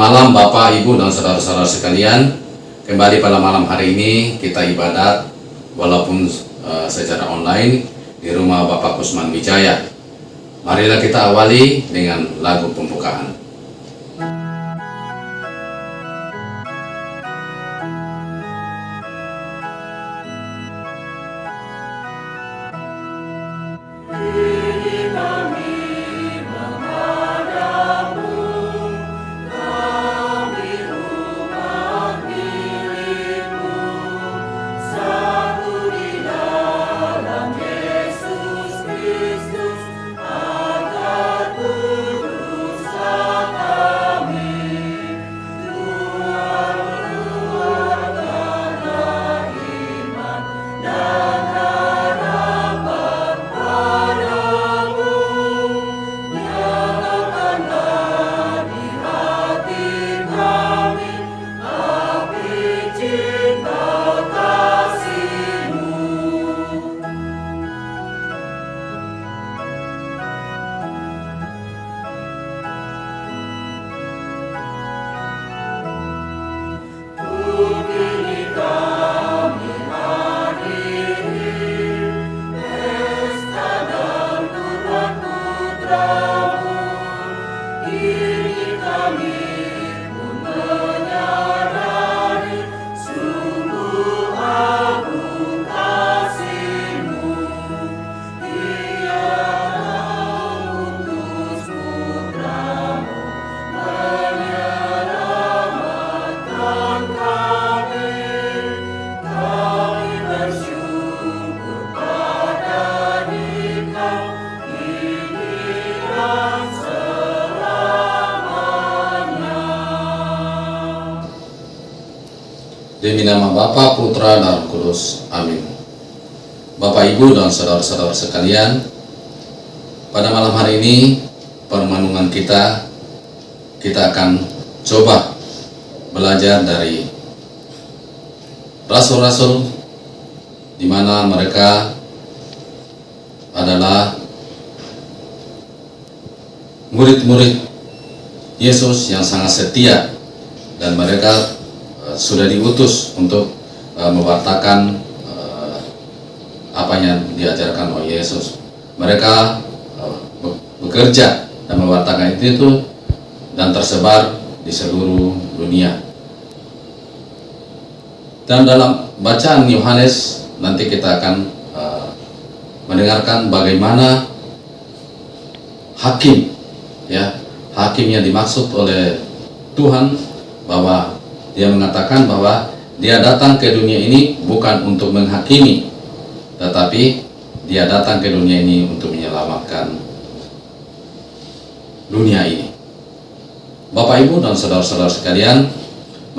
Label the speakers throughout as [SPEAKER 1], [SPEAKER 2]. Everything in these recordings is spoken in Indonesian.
[SPEAKER 1] malam Bapak, Ibu, dan saudara-saudara sekalian. Kembali pada malam hari ini kita ibadat walaupun secara online di rumah Bapak Kusman Wijaya. Marilah kita awali dengan lagu pembukaan. Demi nama Bapa, Putra, dan Roh Kudus. Amin. Bapak, Ibu, dan saudara-saudara sekalian, pada malam hari ini permenungan kita akan coba belajar dari rasul-rasul, di mana mereka adalah murid-murid Yesus yang sangat setia, dan mereka sudah diutus untuk mewartakan apa yang diajarkan oleh Yesus. Mereka bekerja dan mewartakan itu dan tersebar di seluruh dunia. Dan dalam bacaan Yohanes nanti kita akan mendengarkan bagaimana hakim yang dimaksud oleh Tuhan, bahwa Dia mengatakan bahwa Dia datang ke dunia ini bukan untuk menghakimi, tetapi Dia datang ke dunia ini untuk menyelamatkan dunia ini. Bapak, Ibu, dan saudara-saudara sekalian,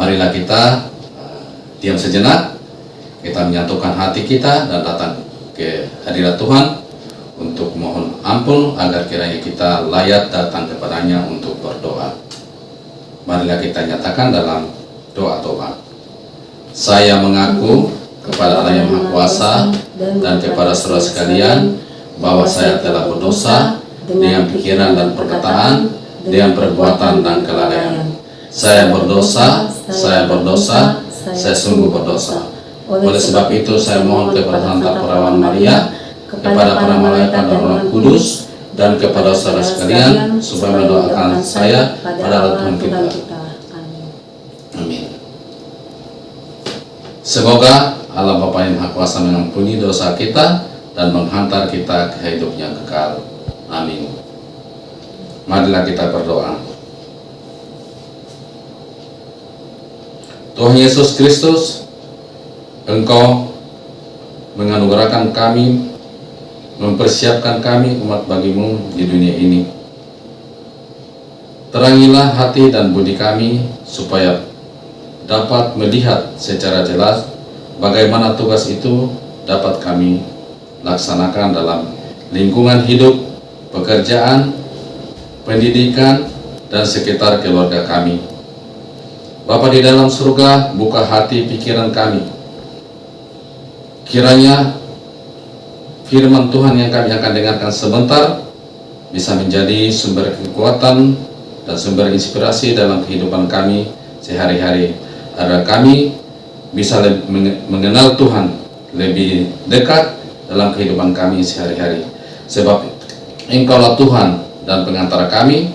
[SPEAKER 1] marilah kita diam sejenak, kita menyatukan hati kita dan datang ke hadirat Tuhan untuk mohon ampun agar kiranya kita layak datang kepadanya untuk berdoa. Marilah kita nyatakan dalam doa tobat. Saya mengaku kepada Allah yang Maha Kuasa dan kepada saudara sekalian bahwa saya telah berdosa dengan pikiran dan perkataan, dengan perbuatan dan kelalaian. Saya berdosa, saya sungguh berdosa. Oleh sebab itu saya mohon kepada Santa Perawan Maria, kepada para malaikat dan Roh Kudus, dan kepada saudara sekalian supaya mendoakan saya pada Allah Tuhan kita. Amin. Semoga Allah Bapa yang Maha Kuasa mengampuni dosa kita dan menghantar kita ke hidup yang kekal. Amin. Marilah kita berdoa. Tuhan Yesus Kristus, Engkau menganugerahkan kami, mempersiapkan kami umat bagimu di dunia ini. Terangilah hati dan budi kami supaya dapat melihat secara jelas bagaimana tugas itu dapat kami laksanakan dalam lingkungan hidup, pekerjaan, pendidikan, dan sekitar keluarga kami. Bapa di dalam surga, buka hati pikiran kami. Kiranya firman Tuhan yang kami akan dengarkan sebentar bisa menjadi sumber kekuatan dan sumber inspirasi dalam kehidupan kami sehari-hari, agar kami bisa mengenal Tuhan lebih dekat dalam kehidupan kami sehari-hari. Sebab Engkaulah Tuhan dan pengantara kami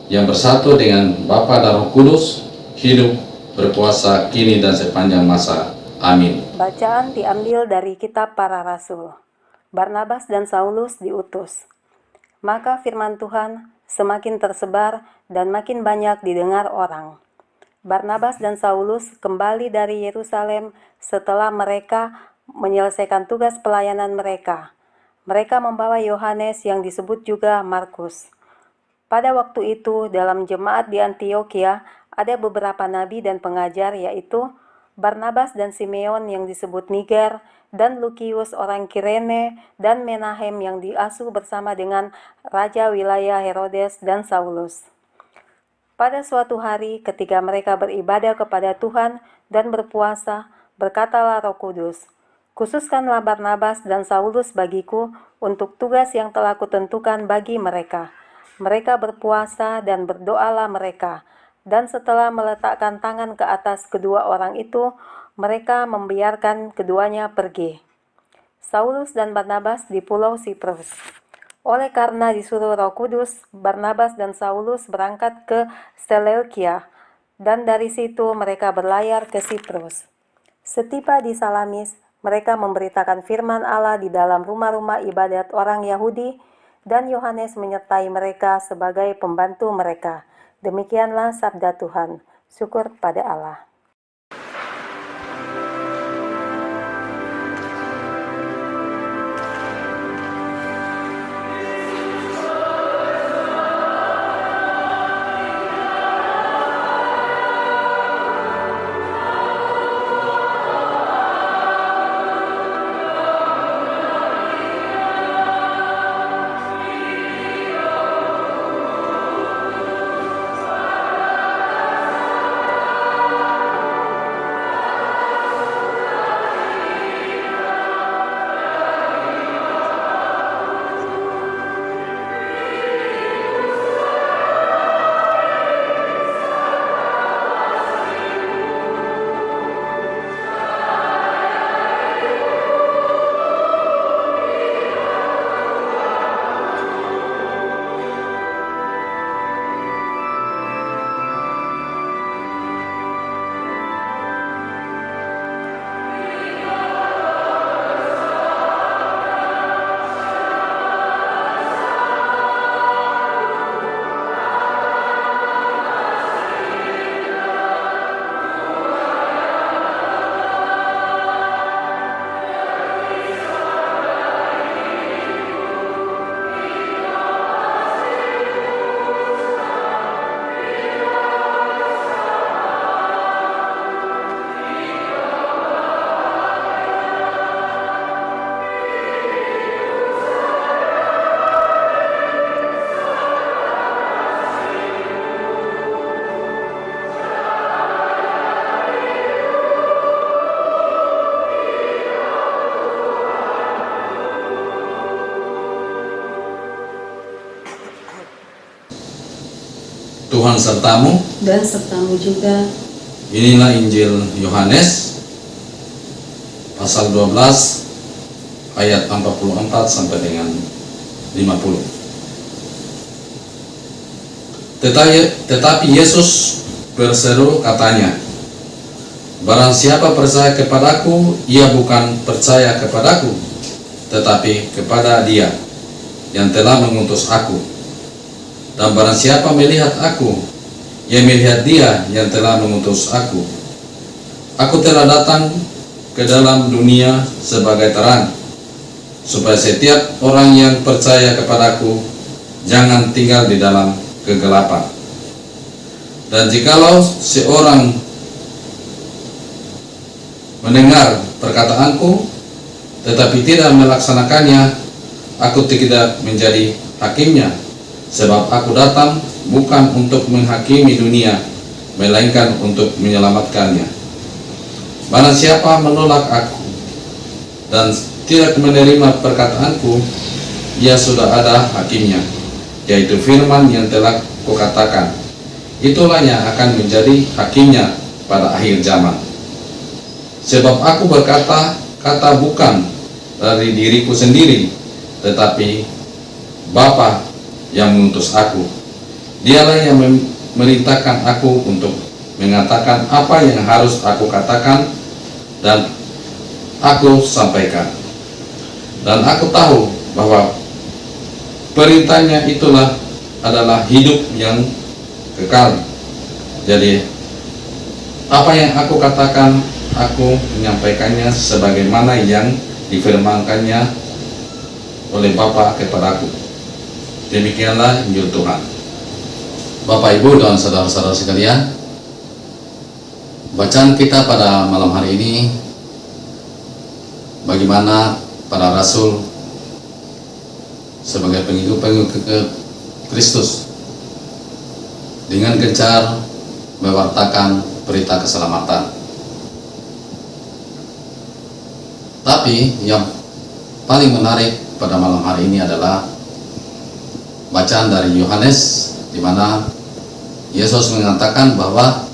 [SPEAKER 1] yang bersatu dengan Bapa dan Roh Kudus, hidup berkuasa kini dan sepanjang masa. Amin.
[SPEAKER 2] Bacaan diambil dari Kitab Para Rasul. Barnabas dan Saulus diutus. Maka firman Tuhan semakin tersebar dan makin banyak didengar orang. Barnabas dan Saulus kembali dari Yerusalem setelah mereka menyelesaikan tugas pelayanan mereka. Mereka membawa Yohanes yang disebut juga Markus. Pada waktu itu dalam jemaat di Antiokhia ada beberapa nabi dan pengajar, yaitu Barnabas dan Simeon yang disebut Niger, dan Lukius orang Kirene, dan Menahem yang diasuh bersama dengan raja wilayah Herodes dan Saulus. Pada suatu hari ketika mereka beribadah kepada Tuhan dan berpuasa, berkatalah Roh Kudus, "Khususkanlah Barnabas dan Saulus bagiku untuk tugas yang telah kutentukan bagi mereka." Mereka berpuasa dan berdoalah mereka, dan setelah meletakkan tangan ke atas kedua orang itu, mereka membiarkan keduanya pergi. Saulus dan Barnabas di Pulau Siprus. Oleh karena disuruh Roh Kudus, Barnabas dan Saulus berangkat ke Seleukia, dan dari situ mereka berlayar ke Siprus. Setiba di Salamis, mereka memberitakan firman Allah di dalam rumah-rumah ibadat orang Yahudi, dan Yohanes menyertai mereka sebagai pembantu mereka. Demikianlah sabda Tuhan. Syukur pada Allah.
[SPEAKER 1] Tuhan sertamu
[SPEAKER 2] Dan sertamu juga.
[SPEAKER 1] Inilah Injil Yohanes pasal 12 ayat 44 sampai dengan 50. Tetapi Yesus berseru katanya, "Barang siapa percaya kepadaku, ia bukan percaya kepadaku, tetapi kepada Dia yang telah mengutus aku. Dan barang siapa melihat aku, ia melihat Dia yang telah mengutus aku. Aku telah datang ke dalam dunia sebagai terang, supaya setiap orang yang percaya kepadaku jangan tinggal di dalam kegelapan. Dan jikalau seorang mendengar perkataanku tetapi tidak melaksanakannya, aku tidak menjadi hakimnya. Sebab aku datang bukan untuk menghakimi dunia, melainkan untuk menyelamatkannya. Barang siapa menolak aku dan tidak menerima perkataanku, ia sudah ada hakimnya, yaitu firman yang telah kukatakan, itulah yang akan menjadi hakimnya pada akhir zaman. Sebab aku berkata, kata bukan dari diriku sendiri, tetapi Bapa yang mengutus aku. Dialah yang memerintahkan aku untuk mengatakan apa yang harus aku katakan dan aku sampaikan. Dan aku tahu bahwa perintahnya itulah adalah hidup yang kekal. Jadi apa yang aku katakan, aku menyampaikannya sebagaimana yang difirmankannya oleh Bapa kepadaku. Demikianlah Injil Tuhan. Bapak, Ibu, dan saudara-saudara sekalian, bacaan kita pada malam hari ini, bagaimana para rasul sebagai pengikut Kristus dengan gencar mewartakan berita keselamatan. Tapi yang paling menarik pada malam hari ini adalah bacaan dari Yohanes, di mana Yesus mengatakan bahwa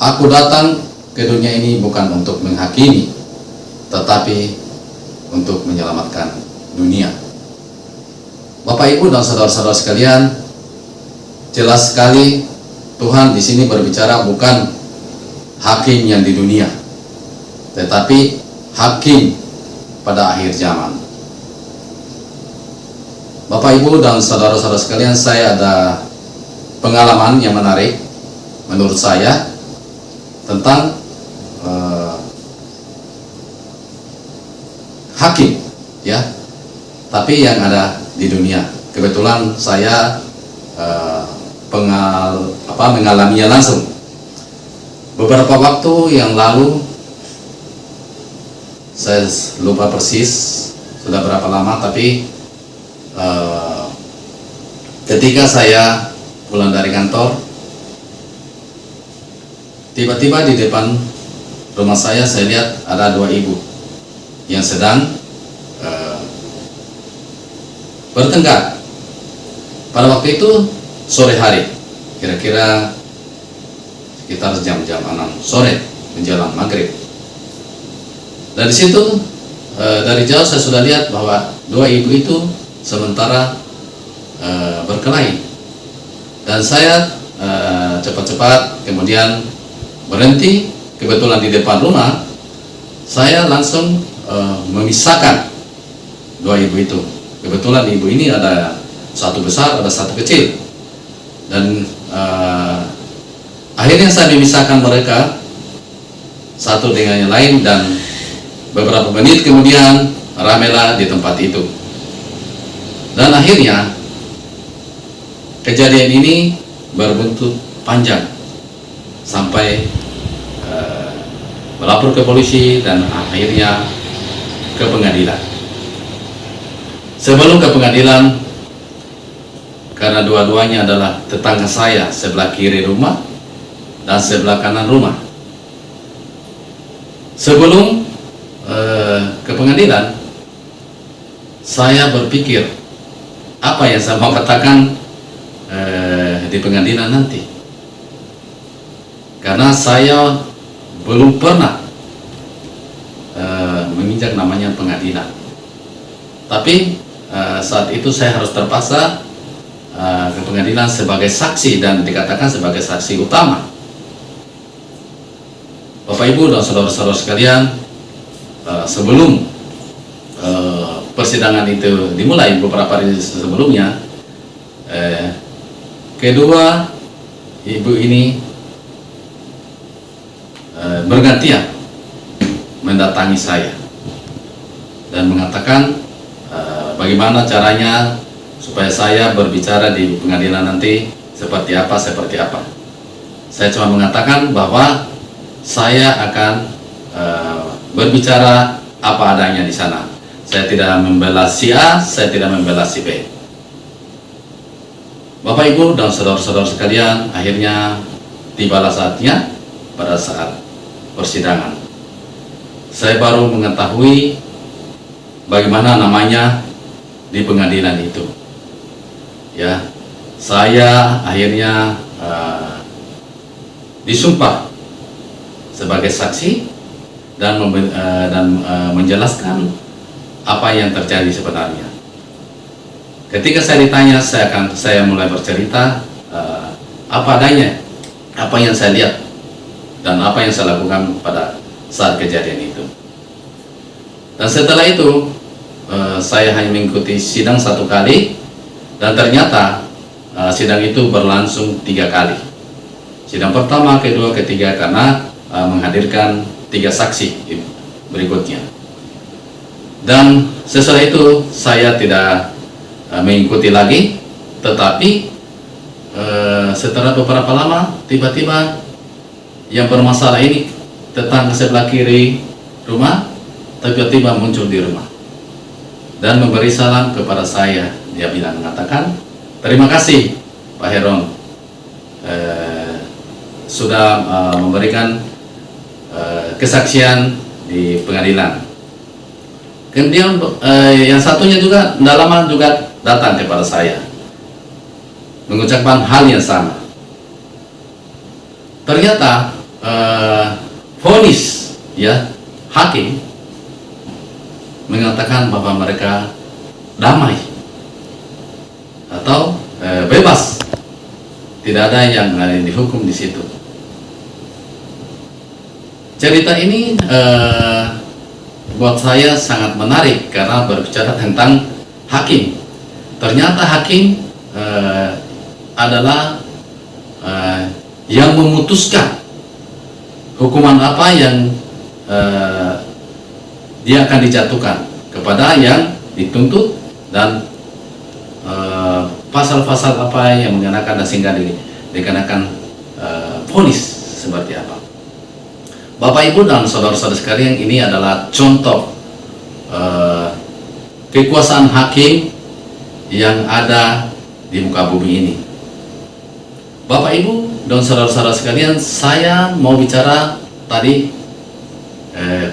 [SPEAKER 1] aku datang ke dunia ini bukan untuk menghakimi, tetapi untuk menyelamatkan dunia. Bapak, Ibu, dan saudara-saudara sekalian, jelas sekali Tuhan di sini berbicara bukan hakim yang di dunia, tetapi hakim pada akhir zaman. Bapak, Ibu, dan saudara-saudara sekalian, saya ada pengalaman yang menarik menurut saya tentang hakim, ya, tapi yang ada di dunia. Kebetulan saya mengalaminya langsung. Beberapa waktu yang lalu, saya lupa persis sudah berapa lama, tapi ketika saya pulang dari kantor, tiba-tiba di depan rumah saya lihat ada dua ibu yang sedang bertengkar. Pada waktu itu sore hari, kira-kira sekitar jam-jam 6 sore menjelang maghrib. Dari situ, dari jauh saya sudah lihat bahwa dua ibu itu sementara berkelahi, dan saya cepat-cepat kemudian berhenti. Kebetulan di depan rumah, saya langsung memisahkan dua ibu itu. Kebetulan ibu ini ada satu besar, ada satu kecil, dan akhirnya saya memisahkan mereka satu dengan yang lain, dan beberapa menit kemudian ramailah di tempat itu. Dan akhirnya kejadian ini berbuntut panjang sampai melapor ke polisi dan akhirnya ke pengadilan. Sebelum ke pengadilan, karena dua-duanya adalah tetangga saya, sebelah kiri rumah dan sebelah kanan rumah. Sebelum ke pengadilan, saya berpikir apa yang saya mau katakan di pengadilan nanti, karena saya belum pernah menginjak namanya pengadilan. Tapi saat itu saya harus terpaksa ke pengadilan sebagai saksi, dan dikatakan sebagai saksi utama. Bapak, Ibu, dan saudara-saudara sekalian, sebelum persidangan itu dimulai beberapa hari sebelumnya, kedua ibu ini bergantian mendatangi saya dan mengatakan bagaimana caranya supaya saya berbicara di pengadilan nanti seperti apa. Saya cuma mengatakan bahwa saya akan berbicara apa adanya di sana. Saya tidak membela si A, saya tidak membela si B. Bapak, Ibu, dan saudara-saudara sekalian, akhirnya tibalah saatnya. Pada saat persidangan, saya baru mengetahui bagaimana namanya di pengadilan itu, ya. saya akhirnya disumpah sebagai saksi dan menjelaskan apa yang terjadi sebenarnya. Ketika saya ditanya, saya mulai bercerita apa adanya, apa yang saya lihat dan apa yang saya lakukan pada saat kejadian itu. Dan setelah itu saya hanya mengikuti sidang 1 kali, dan ternyata sidang itu berlangsung 3 kali. Sidang pertama, kedua, ketiga, karena menghadirkan 3 saksi berikutnya. Dan setelah itu saya tidak mengikuti lagi, tetapi setelah beberapa lama tiba-tiba yang bermasalah ini tetangga sebelah kiri rumah tiba-tiba muncul di rumah dan memberi salam kepada saya. Dia mengatakan, terima kasih Pak Heron sudah memberikan kesaksian di pengadilan. Kemudian yang satunya juga tidak lama juga datang kepada saya mengucapkan hal yang sama. Ternyata vonis hakim mengatakan bahwa mereka damai atau bebas, tidak ada yang dihukum di situ. Cerita ini buat saya sangat menarik karena berbicara tentang hakim. Ternyata hakim adalah yang memutuskan hukuman apa yang dia akan dijatuhkan kepada yang dituntut, dan pasal-pasal apa yang mengenakan sehingga dikenakan vonis seperti apa. Bapak Ibu dan saudara-saudara sekalian, ini adalah contoh kekuasaan hakim yang ada di muka bumi ini. Bapak Ibu dan saudara-saudara sekalian, saya mau bicara tadi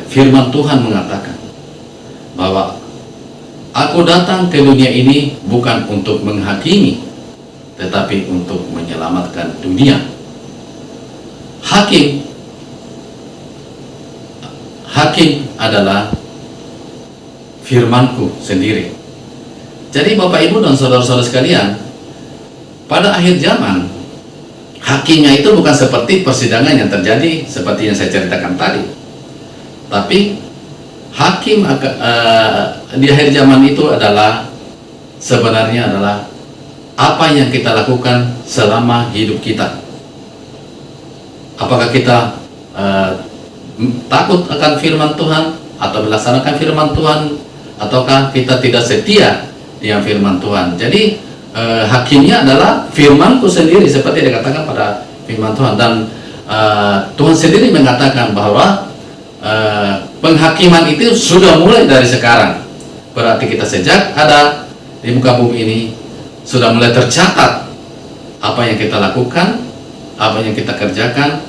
[SPEAKER 1] firman Tuhan mengatakan bahwa aku datang ke dunia ini bukan untuk menghakimi, tetapi untuk menyelamatkan dunia. Hakim adalah firmanku sendiri. Jadi Bapak Ibu dan saudara-saudara sekalian, pada akhir zaman hakimnya itu bukan seperti persidangan yang terjadi seperti yang saya ceritakan tadi, tapi hakim di akhir zaman itu adalah sebenarnya adalah apa yang kita lakukan selama hidup kita. Apakah kita takut akan firman Tuhan atau melaksanakan firman Tuhan, ataukah kita tidak setia dengan firman Tuhan. Jadi hakimnya adalah firmanku sendiri seperti dikatakan pada firman Tuhan, dan Tuhan sendiri mengatakan bahwa penghakiman itu sudah mulai dari sekarang. Berarti kita sejak ada di muka bumi ini sudah mulai tercatat apa yang kita lakukan, apa yang kita kerjakan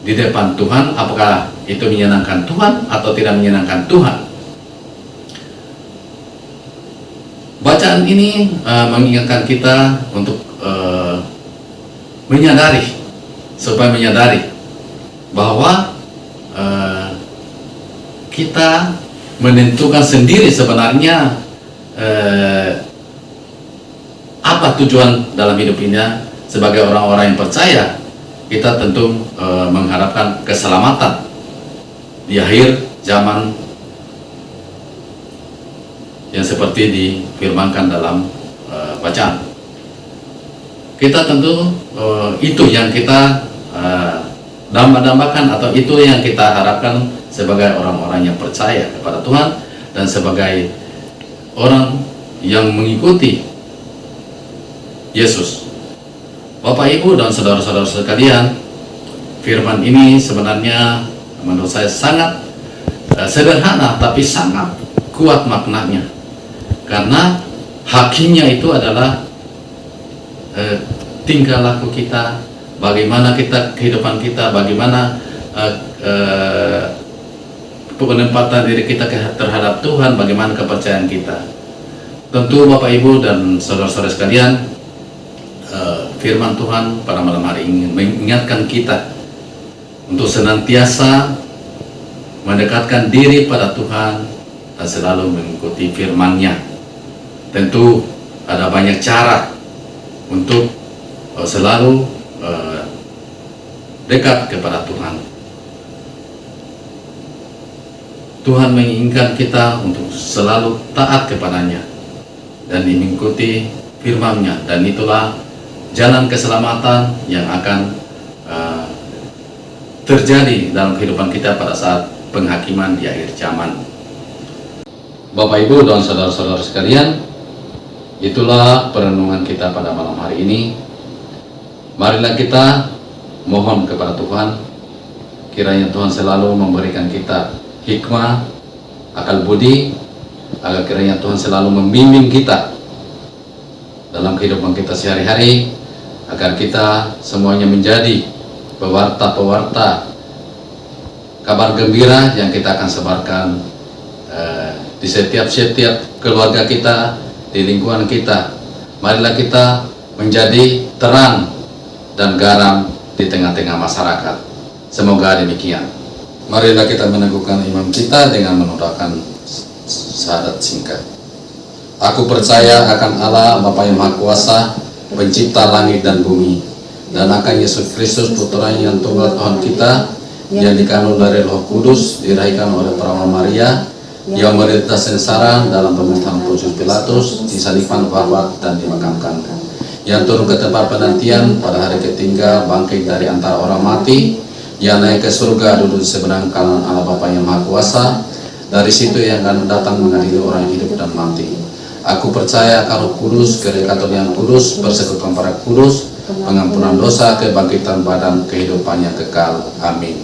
[SPEAKER 1] di depan Tuhan, apakah itu menyenangkan Tuhan atau tidak menyenangkan Tuhan. Bacaan ini mengingatkan kita untuk supaya menyadari bahwa kita menentukan sendiri sebenarnya apa tujuan dalam hidup ini. Sebagai orang-orang yang percaya, kita tentu mengharapkan keselamatan di akhir zaman yang seperti difirmankan dalam bacaan. Kita tentu itu yang kita dambakan, atau itu yang kita harapkan sebagai orang-orang yang percaya kepada Tuhan dan sebagai orang yang mengikuti Yesus. Bapak Ibu dan saudara-saudara sekalian, firman ini sebenarnya menurut saya sangat sederhana tapi sangat kuat maknanya, karena hakimnya itu adalah tingkah laku kita, bagaimana kehidupan kita, bagaimana penempatan diri kita terhadap Tuhan, bagaimana kepercayaan kita. Tentu Bapak Ibu dan saudara-saudara sekalian, firman Tuhan pada malam hari ini mengingatkan kita untuk senantiasa mendekatkan diri pada Tuhan dan selalu mengikuti firman-Nya. Tentu ada banyak cara untuk selalu dekat kepada Tuhan. Tuhan menginginkan kita untuk selalu taat kepadanya dan mengikuti firman-Nya, dan itulah jalan keselamatan yang akan terjadi dalam kehidupan kita pada saat penghakiman di akhir zaman. Bapak, Ibu, dan saudara-saudara sekalian, itulah perenungan kita pada malam hari ini. Marilah kita mohon kepada Tuhan, kiranya Tuhan selalu memberikan kita hikmah, akal budi, agar kiranya Tuhan selalu membimbing kita dalam kehidupan kita sehari-hari, agar kita semuanya menjadi pewarta-pewarta kabar gembira yang kita akan sebarkan di setiap keluarga kita, di lingkungan kita. Marilah kita menjadi terang dan garam di tengah-tengah masyarakat. Semoga demikian. Marilah kita meneguhkan iman kita dengan menurunkan syahadat singkat. Aku percaya akan Allah Bapa yang Maha Kuasa, pencipta langit dan bumi, dan akan Yesus Kristus, Putra-Nya yang tunggal Tuhan kita, yang dikandung dari Roh Kudus, dilahirkan oleh Perawan Maria, yang menderita sengsara dalam pemerintahan Pontius Pilatus, disalibkan, wafat, dan dimakamkan, yang turun ke tempat penantian pada hari ketiga, bangkit dari antara orang mati, yang naik ke surga, duduk di seberang kanan Allah Bapa yang Maha Kuasa. Dari situ yang akan datang mengadili orang hidup dan mati. Aku percaya akan Roh Kudus, gereja Katolik yang kudus, persekutuan para kudus, pengampunan dosa, kebangkitan badan, kehidupan yang kekal. Amin.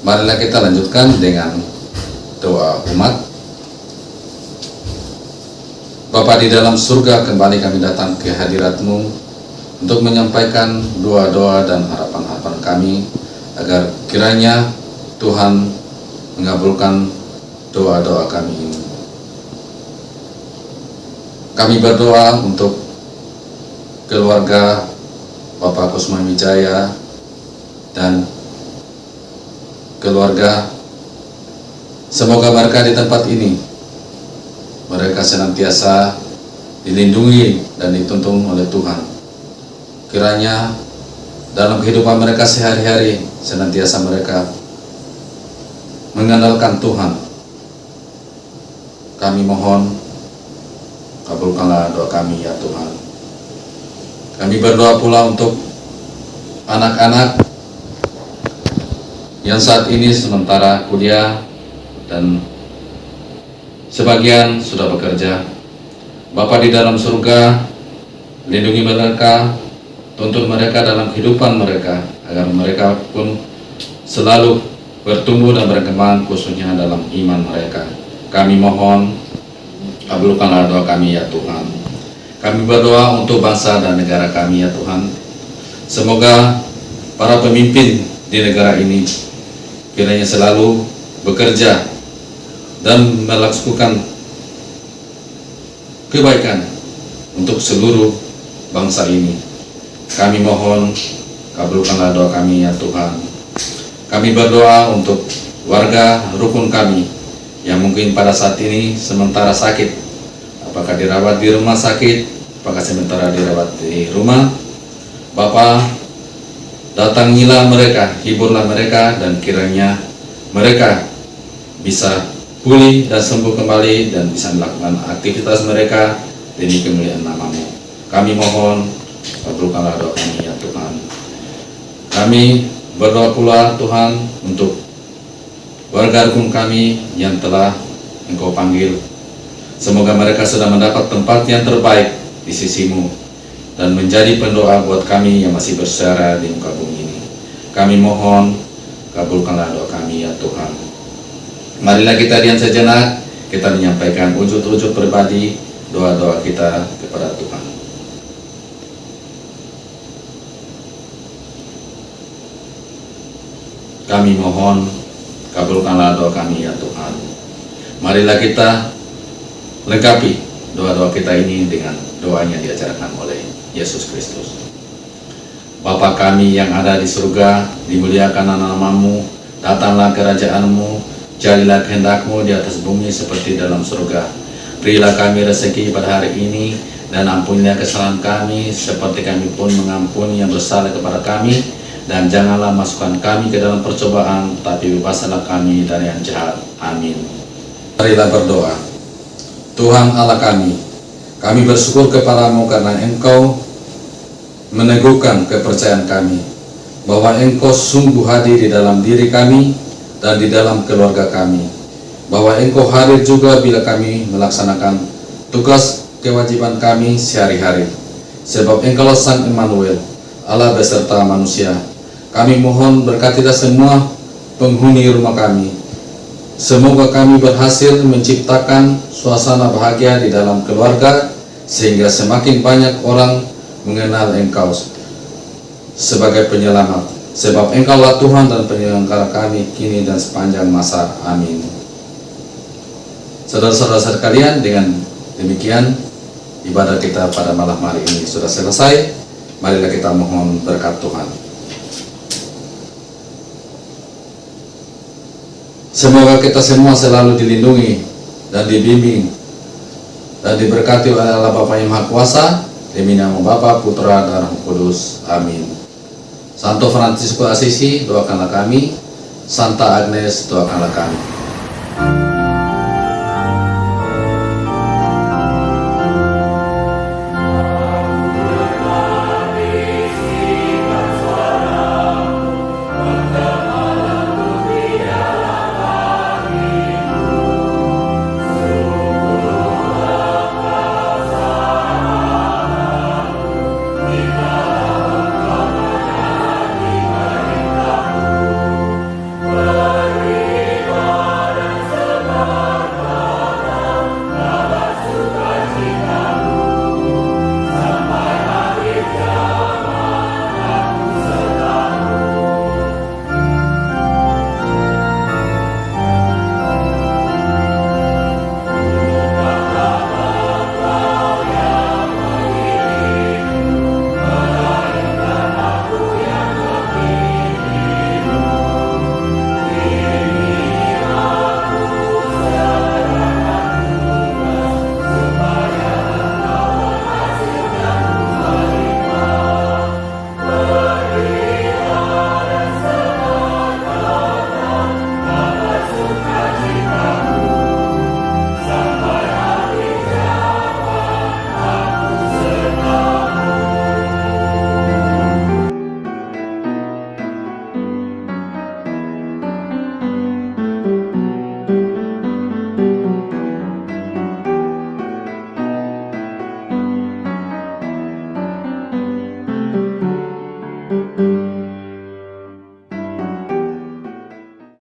[SPEAKER 1] Marilah kita lanjutkan dengan doa umat. Bapa di dalam surga, kembali kami datang ke hadirat-Mu untuk menyampaikan doa-doa dan harapan-harapan kami, agar kiranya Tuhan mengabulkan doa-doa kami ini. Kami berdoa untuk keluarga Bapak Kusuma Wijaya dan keluarga. Semoga mereka di tempat ini, mereka senantiasa dilindungi dan dituntun oleh Tuhan. Kiranya dalam kehidupan mereka sehari-hari senantiasa mereka mengandalkan Tuhan. Kami mohon, kabulkanlah doa kami ya Tuhan. Kami berdoa pula untuk anak-anak yang saat ini sementara kuliah dan sebagian sudah bekerja. Bapa di dalam surga, lindungi mereka, tuntun mereka dalam kehidupan mereka, agar mereka pun selalu bertumbuh dan berkembang, khususnya dalam iman mereka. Kami mohon, kabulkanlah doa kami ya Tuhan. Kami berdoa untuk bangsa dan negara kami ya Tuhan. Semoga para pemimpin di negara ini kiranya selalu bekerja dan melakukan kebaikan untuk seluruh bangsa ini. Kami mohon, kabulkanlah doa kami ya Tuhan. Kami berdoa untuk warga rukun kami yang mungkin pada saat ini sementara sakit, apakah dirawat di rumah sakit, apakah sementara dirawat di rumah. Bapa, datangilah mereka, hiburlah mereka, dan kiranya mereka bisa pulih dan sembuh kembali dan bisa melakukan aktivitas mereka demi kemuliaan nama-Mu. Kami mohon, kabulkanlah doa kami ya Tuhan. Kami berdoa pula Tuhan untuk warga rukun kami yang telah Engkau panggil. Semoga mereka sudah mendapat tempat yang terbaik di sisi-Mu dan menjadi pendoa buat kami yang masih bersara di muka bumi ini. Kami mohon, kabulkanlah doa kami ya Tuhan. Marilah kita diam sejenak, kita menyampaikan wujud-wujud pribadi, doa-doa kita kepada Tuhan. Kami mohon, kabulkanlah doa kami ya Tuhan. Marilah kita lengkapi doa-doa kita ini dengan doa yang diajarkan oleh Yesus Kristus. Bapa kami yang ada di surga, dimuliakan nama-Mu, datanglah kerajaan-Mu, jadilah kehendak-Mu di atas bumi seperti dalam surga. Berilah kami rezeki pada hari ini, dan ampunilah kesalahan kami, seperti kami pun mengampuni yang bersalah kepada kami, dan janganlah masukkan kami ke dalam percobaan, tapi bebaskanlah kami dari yang jahat. Amin. Marilah berdoa. Tuhan Allah kami bersyukur kepadamu karena Engkau meneguhkan kepercayaan kami, bahwa Engkau sungguh hadir di dalam diri kami dan di dalam keluarga kami, bahwa Engkau hadir juga bila kami melaksanakan tugas kewajiban kami sehari-hari, sebab Engkaulah Sang Immanuel, Allah beserta manusia. Kami mohon berkatilah semua penghuni rumah kami. Semoga kami berhasil menciptakan suasana bahagia di dalam keluarga, sehingga semakin banyak orang mengenal Engkau sebagai penyelamat, sebab Engkaulah Tuhan dan penyelenggara kami kini dan sepanjang masa. Amin. Saudara-saudara sekalian, dengan demikian ibadah kita pada malam hari ini sudah selesai. Marilah kita mohon berkat Tuhan. Semoga kita semua selalu dilindungi dan dibimbing dan diberkati oleh Allah Bapa yang Maha Kuasa, demi nama Bapa, Putra, dan Roh Kudus. Amin. Santo Fransiskus Assisi, doakanlah kami. Santa Agnes, doakanlah kami.